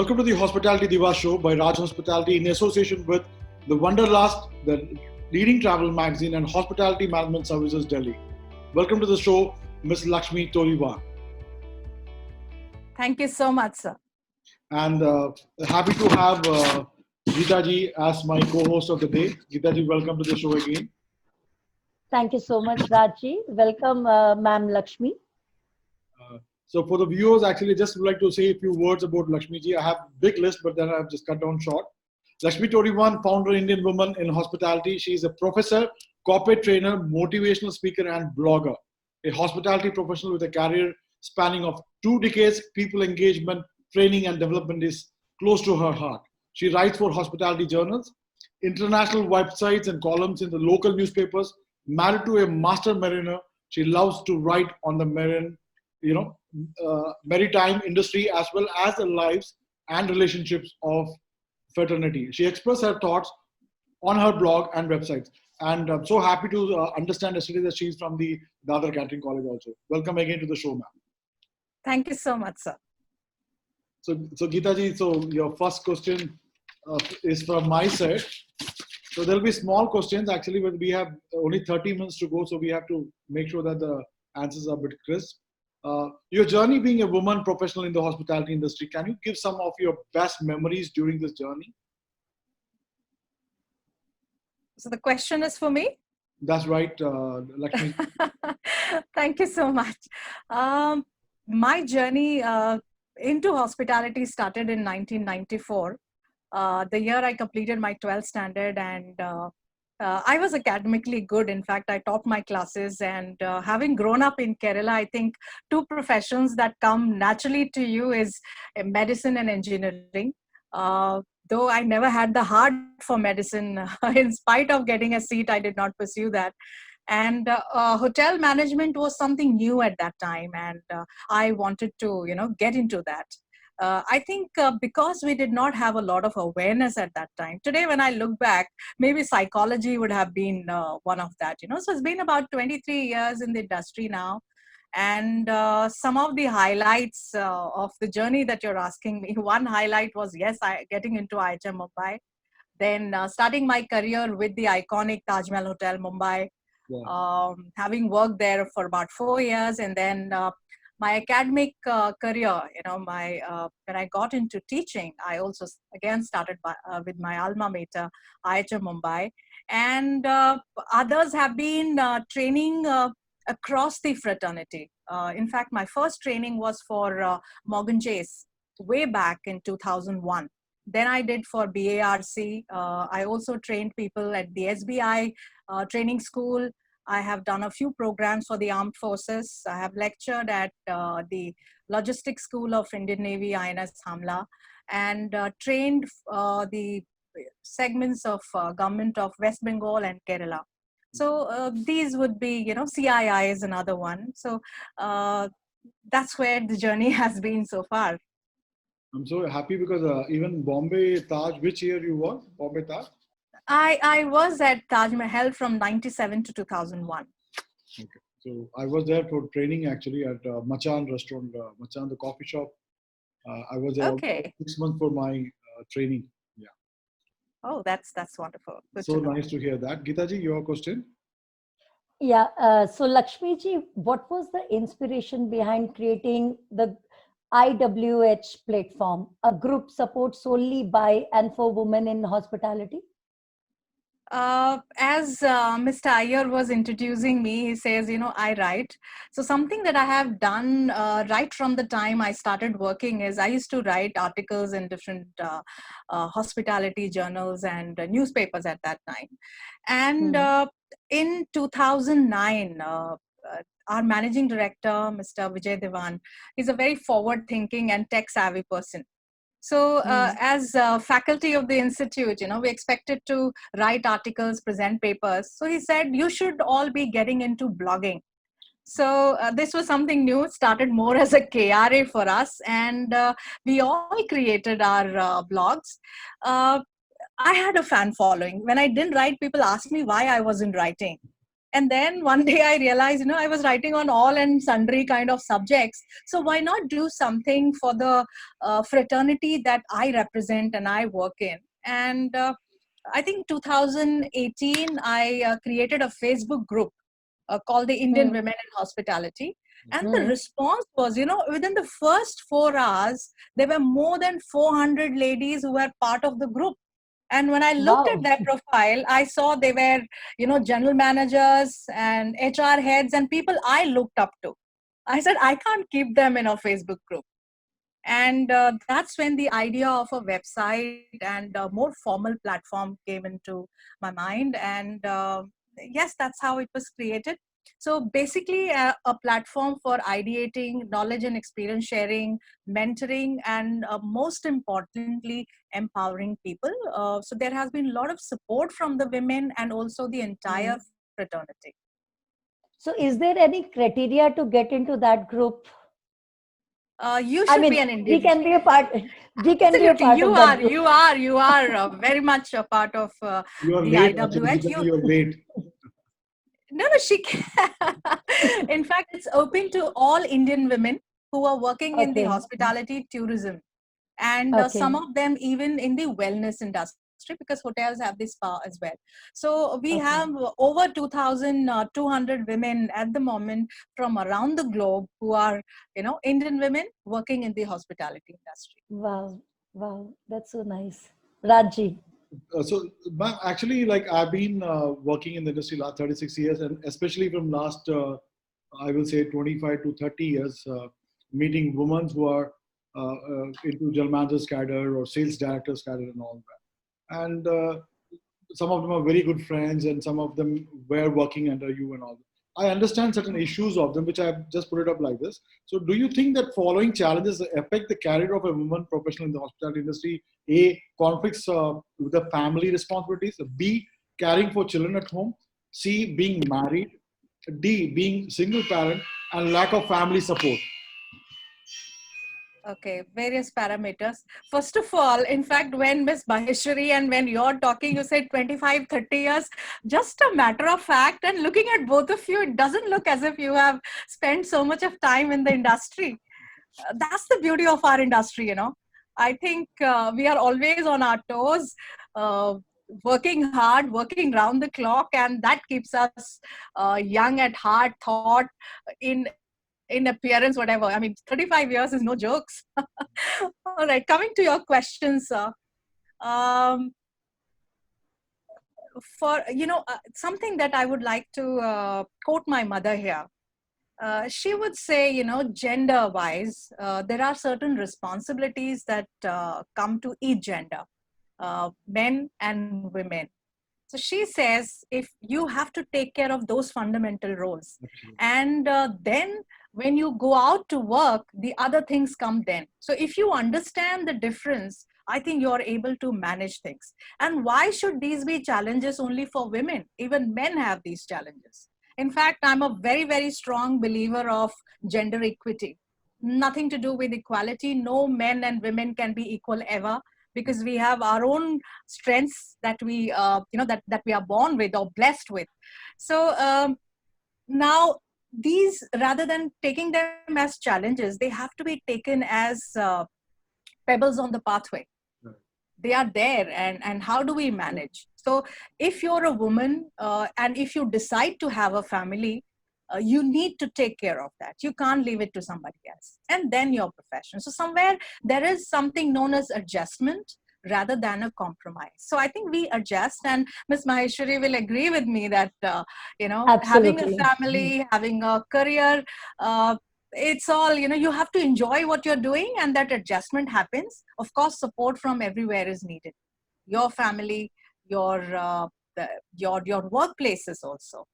Welcome to the Hospitality Divas show by Raj Hospitality in association with the Wanderlust, the leading travel magazine and hospitality management services Delhi. Welcome to the show, Ms. Laxmi Todiwan. Thank you so much, sir. And happy to have Geeta ji as my co-host of the day. Geeta ji, welcome to the show again. Thank you so much, Raji. Welcome, Ma'am Laxmi. So for the viewers, actually, just would like to say a few words about Laxmi ji. I have a big list, but then I've just cut down short. Laxmi Todiwan, founder Indian Woman in Hospitality. She is a professor, corporate trainer, motivational speaker, and blogger. A hospitality professional with a career spanning of 2 decades. People engagement, training, and development is close to her heart. She writes for hospitality journals, international websites, and columns in the local newspapers. Married to a master mariner, she loves to write on the maritime industry as well as the lives and relationships of fraternity. She expressed her thoughts on her blog and websites. And I'm so happy to understand yesterday that she's from the Dadar Catering College also. Welcome again to the show, ma'am. Thank you so much, sir. So Geeta ji, so your first question is from my side. So there'll be small questions actually, but we have only 30 minutes to go, so we have to make sure that the answers are a bit crisp. Your journey being a woman professional in the hospitality industry, can you give some of your best memories during this journey? So the question is for me? That's right, Laxmi. Thank you so much. My journey into hospitality started in 1994. The year I completed my 12th standard, and I was academically good. In fact, I taught my classes, and having grown up in Kerala, I think 2 professions that come naturally to you is medicine and engineering. Though I never had the heart for medicine, in spite of getting a seat, I did not pursue that. And hotel management was something new at that time, and I wanted to, get into that. I think because we did not have a lot of awareness at that time. Today, when I look back, maybe psychology would have been one of that. So it's been about 23 years in the industry now. And some of the highlights of the journey that you're asking me, one highlight was, yes, getting into IHM Mumbai. Then starting my career with the iconic Taj Mahal Hotel Mumbai. Wow. Having worked there for about 4 years, and then my academic career, when I got into teaching, I also again started with my alma mater, IHM Mumbai, and others have been training across the fraternity. In fact, my first training was for Morgan Chase way back in 2001. Then I did for BARC. I also trained people at the SBI training school. I have done a few programs for the armed forces. I have lectured at the Logistics School of Indian Navy, INS Hamla, and trained the segments of government of West Bengal and Kerala. So these would be, CII is another one. So that's where the journey has been so far. I'm so happy because even Bombay Taj, which year you were? Bombay Taj? I was at Taj Mahal from 97 to 2001. Okay. So I was there for training actually at Machan restaurant, Machan, the coffee shop. I was there 6 months for my training. Yeah. Oh, that's wonderful. Good so to nice to hear that. Geeta ji, your question? Yeah. So Laxmi ji, what was the inspiration behind creating the IWH platform, a group support solely by and for women in hospitality? As Mr. Iyer was introducing me, he says, I write. So something that I have done right from the time I started working is I used to write articles in different hospitality journals and newspapers at that time. And in 2009, our managing director, Mr. Vijay Devan, is a very forward-thinking and tech-savvy person. So as faculty of the institute, we expected to write articles, present papers. So he said, you should all be getting into blogging. So this was something new. It started more as a KRA for us. And we all created our blogs. I had a fan following. When I didn't write, people asked me why I wasn't writing. And then one day I realized, I was writing on all and sundry kind of subjects. So why not do something for the fraternity that I represent and I work in? And I think 2018, I created a Facebook group called the Indian Hmm. Women in Hospitality. And the Hmm. response was, within the first 4 hours, there were more than 400 ladies who were part of the group. And when I looked at Wow. their profile, I saw they were, general managers and HR heads and people I looked up to. I said, I can't keep them in a Facebook group. And that's when the idea of a website and a more formal platform came into my mind. And yes, that's how it was created. So basically a platform for ideating, knowledge and experience sharing, mentoring, and most importantly, empowering people. So there has been a lot of support from the women and also the entire Hmm. fraternity. So is there any criteria to get into that group? You I should mean, be an we individual. can be a part. We can be a Absolutely, part you of that are, group. very much a part of You are the late, actually. IWH. Basically, you're late. No, she can. In fact, it's open to all Indian women who are working in the Okay. hospitality tourism, and some Okay. of them even in the wellness industry because hotels have this spa as well. So we have Okay. over 2,200 women at the moment from around the globe who are, Indian women working in the hospitality industry. Wow. Wow. That's so nice. Raji. So, ma'am, actually, like I've been working in the industry last 36 years, and especially from last, I will say 25 to 30 years, meeting women who are into general managers cadre or sales directors cadre and all that. And some of them are very good friends, and some of them were working under you and all. I understand certain issues of them, which I've just put it up like this. So, do you think that following challenges affect the career of a woman professional in the hospitality industry? A, conflicts with the family responsibilities. B, caring for children at home. C, being married. D, being single parent, and lack of family support. Okay, various parameters. First of all, in fact, when Miss Maheshwari and when you're talking, you said 25, 30 years, just a matter of fact, and looking at both of you, it doesn't look as if you have spent so much of time in the industry. That's the beauty of our industry. I think we are always on our toes, uh, working hard, working round the clock, and that keeps us young at heart, thought, in appearance, whatever. I mean, 35 years is no jokes. All right, coming to your questions, sir. Um, for something that I would like to quote my mother here. She would say, gender wise, there are certain responsibilities that come to each gender, men and women. So she says, if you have to take care of those fundamental roles, and then when you go out to work, the other things come then. So if you understand the difference, I think you're able to manage things. And why should these be challenges only for women? Even men have these challenges. In fact, I'm a very, very strong believer of gender equity. Nothing to do with equality. No men and women can be equal ever, because we have our own strengths that we that we are born with or blessed with. So now these, rather than taking them as challenges, they have to be taken as pebbles on the pathway. They are there, and how do we manage? So if you're a woman and if you decide to have a family, you need to take care of that. You can't leave it to somebody else. And then your profession. So somewhere there is something known as adjustment rather than a compromise. So I think we adjust, and Ms. Maheshwari will agree with me that having a Absolutely. family, having a career, it's all, you have to enjoy what you're doing, and that adjustment happens. Of course, support from everywhere is needed. Your family, your your workplaces also.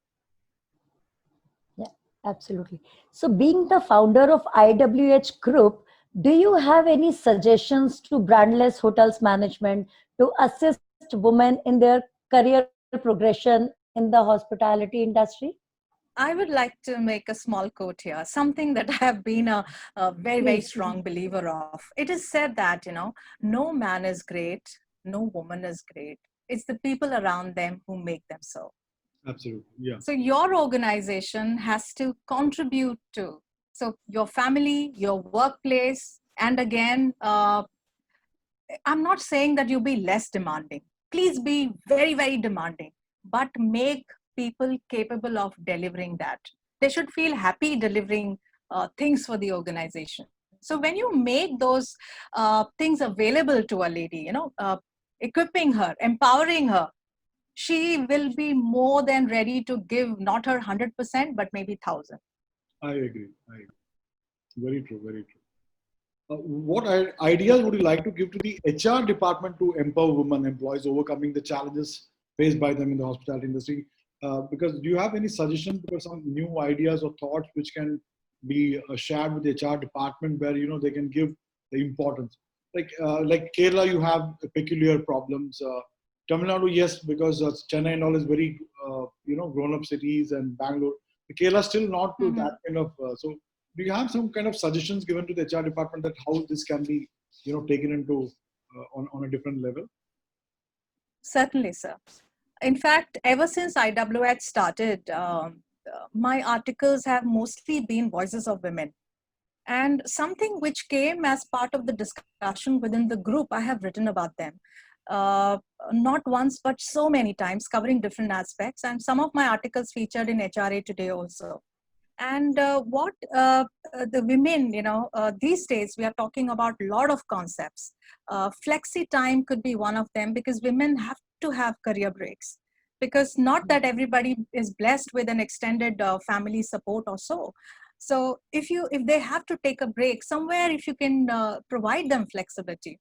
Yeah, absolutely. So, being the founder of IWH Group, do you have any suggestions to brandless hotels management to assist women in their career progression in the hospitality industry? I would like to make a small quote here, something that I have been a very, very Please. strong believer of. It is said that, no man is great, no woman is great. It's the people around them who make them so. Absolutely. Yeah. So your organization has to contribute to, so your family, your workplace, and again, I'm not saying that you be less demanding. Please be very, very demanding, but make people capable of delivering that. They should feel happy delivering things for the organization. So when you make those things available to a lady, equipping her, empowering her, she will be more than ready to give not her 100%, but maybe 1,000. I agree. I agree. Very true. Very true. What ideas would you like to give to the HR department to empower women employees overcoming the challenges faced by them in the hospitality industry? Because do you have any suggestions or some new ideas or thoughts which can be shared with the HR department where they can give the importance? Like Kerala, you have peculiar problems. Tamil Nadu, yes, because Chennai and all is very grown up cities, and Bangalore. Kerala still not to that kind of so. Do you have some kind of suggestions given to the HR department that how this can be, taken into on a different level? Certainly, sir. In fact, ever since IWH started, my articles have mostly been voices of women. And something which came as part of the discussion within the group, I have written about them. Not once, but so many times, covering different aspects. And some of my articles featured in HRA Today also. And what the women, these days we are talking about a lot of concepts. Flexi time could be one of them, because women have to have career breaks, because not that everybody is blessed with an extended family support or so. So if they have to take a break somewhere, if you can provide them flexibility,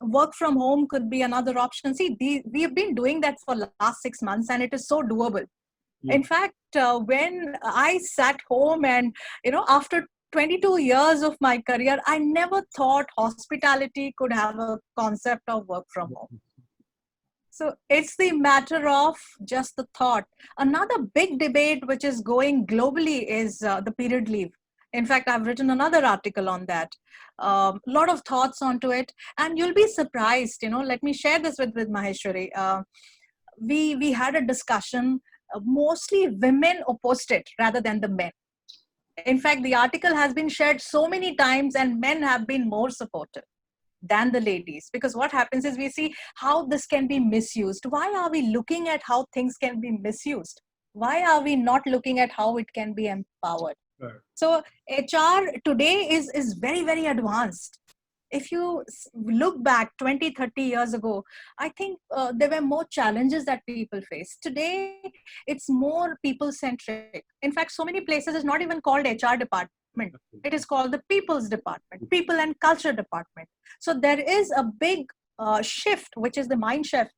work from home could be another option. See, we have been doing that for the last 6 months, and it is so doable. In fact, when I sat home and, after 22 years of my career, I never thought hospitality could have a concept of work from home. So it's the matter of just the thought. Another big debate which is going globally is the period leave. In fact, I've written another article on that. A lot of thoughts onto it, and you'll be surprised. Let me share this with Maheshwari. We had a discussion. Mostly women opposed it rather than the men. In fact, the article has been shared so many times, and men have been more supportive than the ladies, because what happens is we see how this can be misused. Why are we looking at how things can be misused? Why are we not looking at how it can be empowered? Right. So HR today is very, very advanced. If you look back 20, 30 years ago, I think there were more challenges that people face. Today, it's more people-centric. In fact, so many places it's not even called HR department. It is called the people's department, people and culture department. So there is a big shift, which is the mindset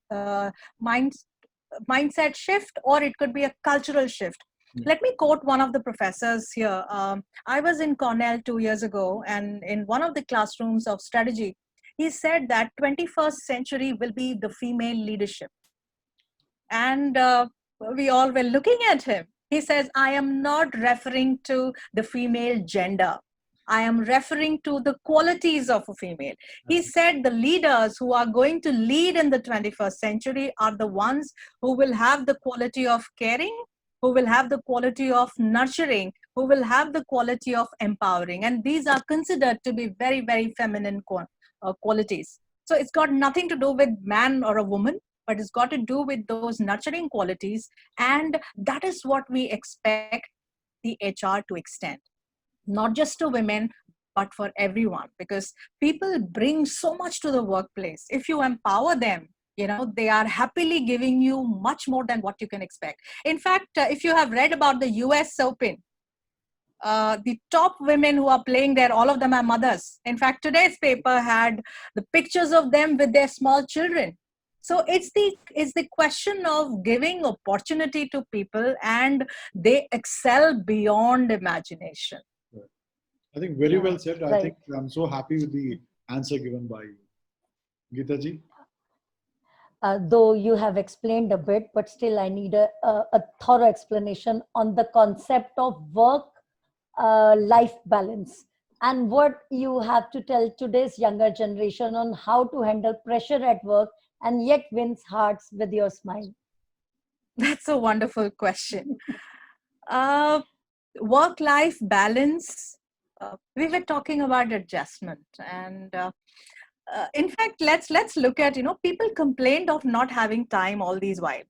shift, or it could be a cultural shift. Let me quote one of the professors here. I was in Cornell 2 years ago, and in one of the classrooms of strategy, he said that 21st century will be the female leadership. And we all were looking at him. He says, I am not referring to the female gender. I am referring to the qualities of a female. He said the leaders who are going to lead in the 21st century are the ones who will have the quality of caring, who will have the quality of nurturing, who will have the quality of empowering. And these are considered to be very, very feminine qualities. So it's got nothing to do with man or a woman, but it's got to do with those nurturing qualities. And that is what we expect the HR to extend, not just to women, but for everyone, because people bring so much to the workplace. If you empower them, they are happily giving you much more than what you can expect. In fact, if you have read about the US Open, the top women who are playing there, all of them are mothers. In fact, today's paper had the pictures of them with their small children. So it's the question of giving opportunity to people, and they excel beyond imagination. I think very well said. I think I'm so happy with the answer given by you. Geeta ji? Though you have explained a bit, but still I need a thorough explanation on the concept of work-life balance, and what you have to tell today's younger generation on how to handle pressure at work and yet wins hearts with your smile. That's a wonderful question. Uh, Work-life balance. We were talking about adjustment, and in fact, let's look at, people complained of not having time all these while.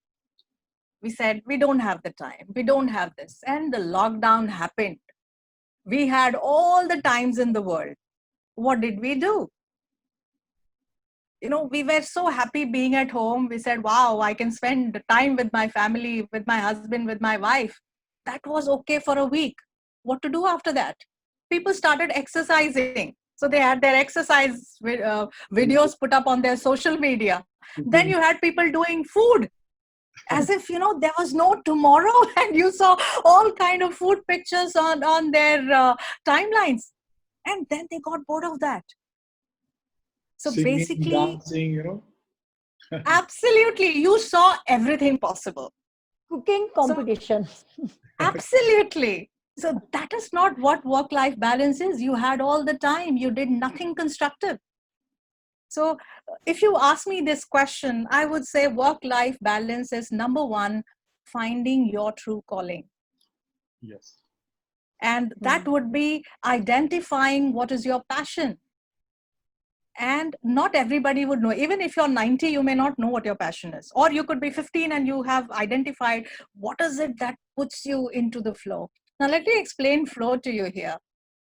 We said we don't have the time, we don't have this, and the lockdown happened. We had all the times in the world. What did we do? We were so happy being at home. We said, wow, I can spend time with my family, with my husband, with my wife. That was okay for a week. What to do after that? People started exercising. So they had their exercise videos put up on their social media. Then you had people doing food as if, there was no tomorrow, and you saw all kind of food pictures on their timelines. And then they got bored of that. So Singing, basically, dancing. absolutely, you saw everything possible. Cooking competition. Absolutely. So that is not what work-life balance is. You had all the time. You did nothing constructive. So if you ask me this question, I would say work-life balance is number one, finding your true calling. Yes. And that would be identifying what is your passion. And not everybody would know. Even if you're 90, you may not know what your passion is. Or you could be 15 and you have identified what is it that puts you into the flow. Now, let me explain flow to you here.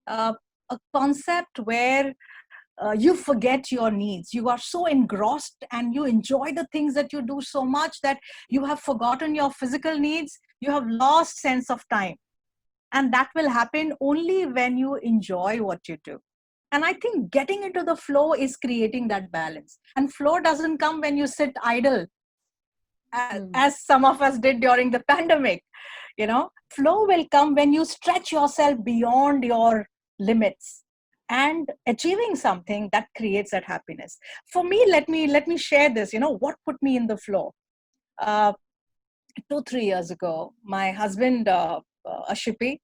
A concept where you forget your needs. You are so engrossed and you enjoy the things that you do so much that you have forgotten your physical needs. You have lost sense of time. And that will happen only when you enjoy what you do. And I think getting into the flow is creating that balance. And flow doesn't come when you sit idle, as some of us did during the pandemic. Flow will come when you stretch yourself beyond your limits and achieving something that creates that happiness. For me, let me share this. What put me in the flow? 2-3 years ago, my husband, a shippy,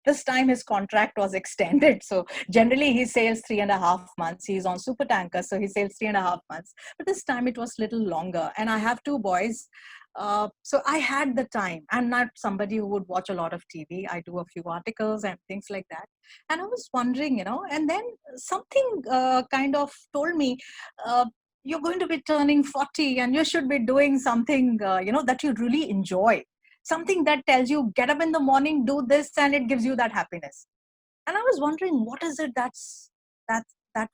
this time his contract was extended. So generally he sails 3.5 months. He's on super tanker, so he sails 3.5 months. But this time it was little longer, and I have two boys. So I had the time. I'm not somebody who would watch a lot of TV. I do a few articles and things like that. And I was wondering, and then something kind of told me, you're going to be turning 40 and you should be doing something, that you really enjoy. Something that tells you, get up in the morning, do this, and it gives you that happiness. And I was wondering, what is it that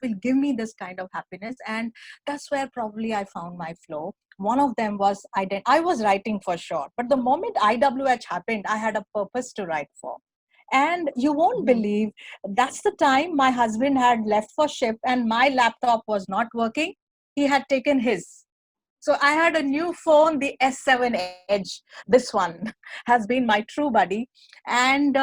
will give me this kind of happiness? And that's where probably I found my flow. One of them was, I was writing for sure, but the moment IWH happened, I had a purpose to write for. And you won't believe, that's the time my husband had left for ship and my laptop was not working. He had taken his. So I had a new phone, the S7 Edge. This one has been my true buddy. And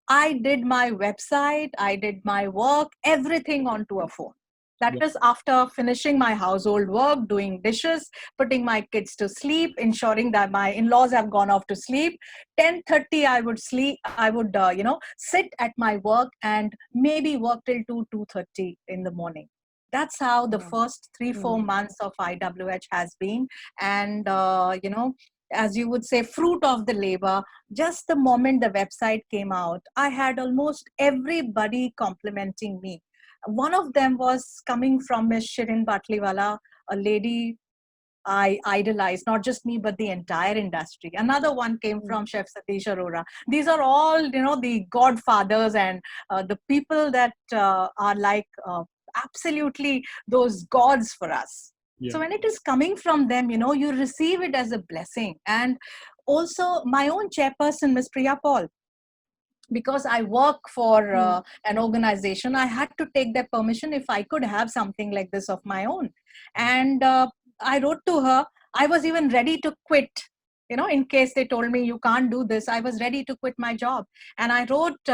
I did my website, I did my work, everything onto a phone. That is after finishing my household work, doing dishes, putting my kids to sleep, ensuring that my in-laws have gone off to sleep. 10:30, I would sleep. I would, sit at my work and maybe work till 2:30 in the morning. That's how the first 3-4 months of IWH has been. And, as you would say, fruit of the labor. Just the moment the website came out, I had almost everybody complimenting me. One of them was coming from Miss Shirin Batliwala, a lady I idolize, not just me, but the entire industry. Another one came from Chef Satish Arora. These are all, the godfathers and the people that are like absolutely those gods for us. Yeah. So when it is coming from them, you receive it as a blessing. And also my own chairperson, Ms. Priya Paul, because I work for an organization, I had to take their permission if I could have something like this of my own. And I wrote to her. I was even ready to quit, in case they told me you can't do this. I was ready to quit my job. And I wrote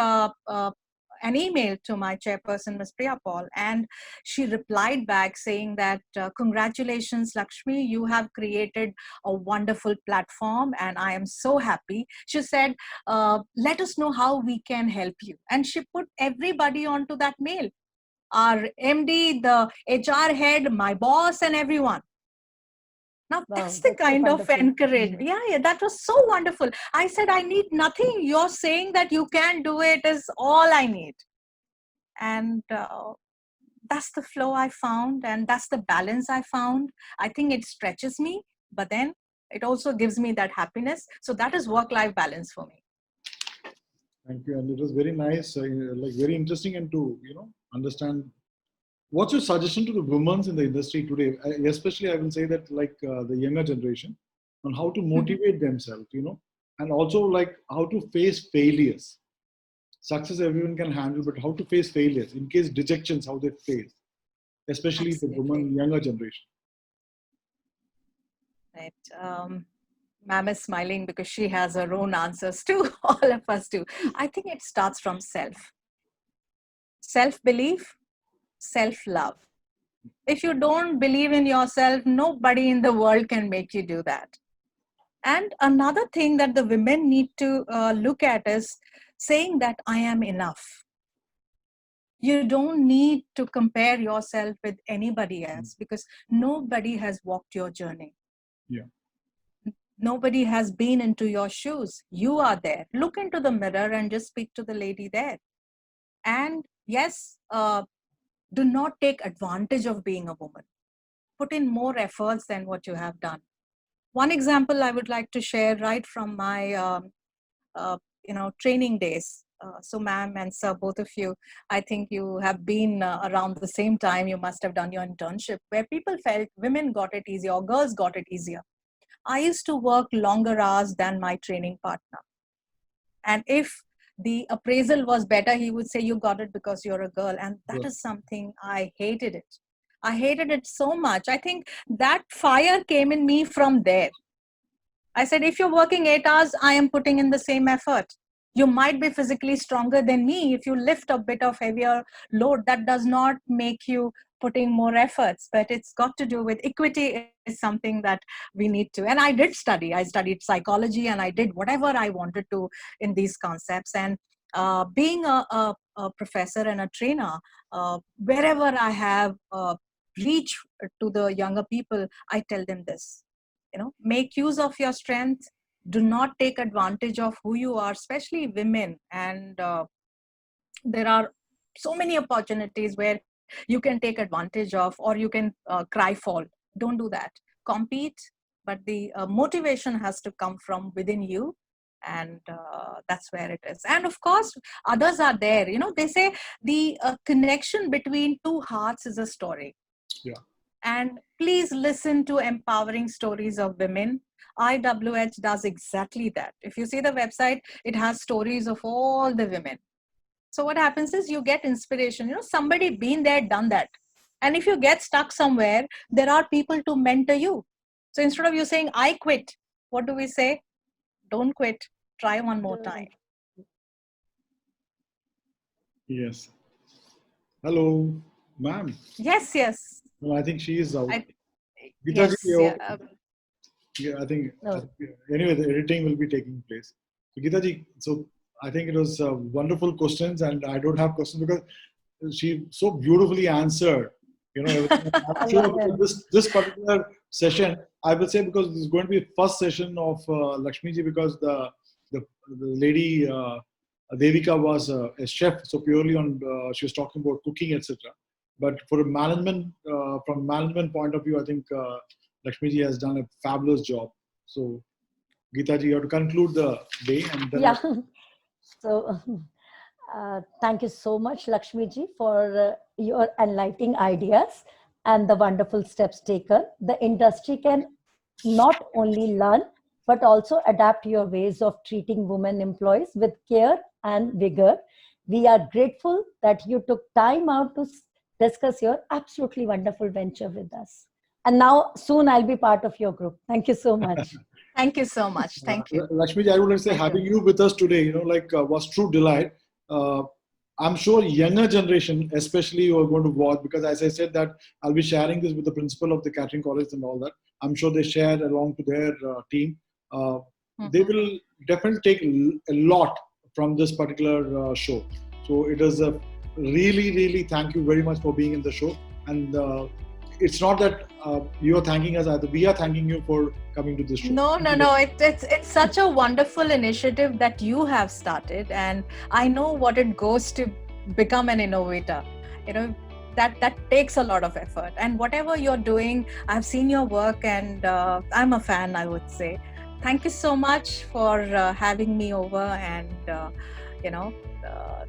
an email to my chairperson, Ms. Priya Paul, and she replied back saying that, congratulations, Laxmi, you have created a wonderful platform and I am so happy. She said, let us know how we can help you. And she put everybody onto that mail. Our MD, the HR head, my boss, and everyone. Now Wow, that's the that's so kind of wonderful. encouragement. Yeah, that was so wonderful. I said, I need nothing. You're saying that you can do it is all I need. And that's the flow I found, and that's the balance I found. I think it stretches me, but then it also gives me that happiness. So that is work-life balance for me. Thank you. And it was very nice, like very interesting, and to, understand. What's your suggestion to the women in the industry today? Especially, I will say that like the younger generation, on how to motivate themselves, and also like how to face failures. Success everyone can handle, but how to face failures in case dejections, how they face, especially the Absolutely. women younger generation. Right. Ma'am is smiling because she has her own answers too. All of us do. I think it starts from self-belief, self-love. If you don't believe in yourself, nobody in the world can make you do that. And another thing that the women need to look at is saying that I am enough. You don't need to compare yourself with anybody else because nobody has walked your journey. Yeah. Nobody has been into your shoes. You are there. Look into the mirror and just speak to the lady there. And yes, do not take advantage of being a woman. Put in more efforts than what you have done. One example I would like to share right from my training days. So ma'am and sir, both of you, I think you have been around the same time. You must have done your internship where people felt women got it easier or girls got it easier. I used to work longer hours than my training partner. And if the appraisal was better, he would say, you got it because you're a girl. And that Yeah. is something I hated it. I hated it so much. I think that fire came in me from there. I said, if you're working 8 hours, I am putting in the same effort. You might be physically stronger than me. If you lift a bit of heavier load, that does not make you putting more efforts, but it's got to do with equity is something that we need to. And I did study. I studied psychology and I did whatever I wanted to in these concepts. And being a professor and a trainer, wherever I have reach to the younger people, I tell them this, make use of your strength. Do not take advantage of who you are, especially women. And there are so many opportunities where you can take advantage of, or you can cry fall. Don't do that. Compete, but the motivation has to come from within you. And that's where it is. And of course, others are there. They say the connection between two hearts is a story. Yeah. And please listen to empowering stories of women. IWH does exactly that. If you see the website, it has stories of all the women. So what happens is you get inspiration. Somebody been there, done that. And if you get stuck somewhere, there are people to mentor you. So instead of you saying, I quit, what do we say? Don't quit. Try one more time. Yes. Hello, ma'am. Yes, yes. Well, I think she is out. I, Geetaji, yes, yeah. yeah, I think, No. anyway, the editing will be taking place. So, Geetaji, so I think it was wonderful questions, and I don't have questions because she so beautifully answered, everything. I'm I sure love because it. this particular session, I will say, because this is going to be first session of Lakshmiji, because the lady Devika was a chef, so purely on she was talking about cooking, etc. But for a management, from management point of view, I think Lakshmiji has done a fabulous job. So, Geetaji, you have to conclude the day, and then Yeah. So thank you so much, Lakshmi ji, for your enlightening ideas and the wonderful steps taken. The industry can not only learn, but also adapt your ways of treating women employees with care and vigor. We are grateful that you took time out to discuss your absolutely wonderful venture with us. And now soon I'll be part of your group. Thank you so much. Thank you so much. Thank you. Lakshmiji, I would like to say Thank having you. you with us today, was true delight. I'm sure younger generation, especially, who are going to watch, because as I said that I'll be sharing this with the principal of the catering college and all that. I'm sure they share along to their team. They will definitely take a lot from this particular show. So it is a really, really thank you very much for being in the show. And it's not that you are thanking us either. We are thanking you for coming to this show. No. It's such a wonderful initiative that you have started, and I know what it goes to become an innovator. That takes a lot of effort, and whatever you're doing, I've seen your work, and I'm a fan, I would say. Thank you so much for having me over, and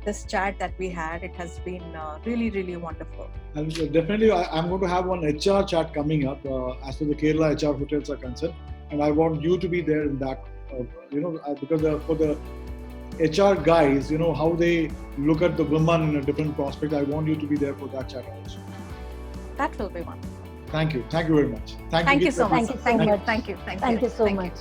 this chat that we had, it has been really, really wonderful. And definitely, I'm going to have one HR chat coming up as for the Kerala HR hotels are concerned, and I want you to be there in that. Because for the HR guys, how they look at the woman in a different prospect. I want you to be there for that chat also. That will be one. Thank you very much. Thank you so much. Thank you so much. Thank you. Thank you so much.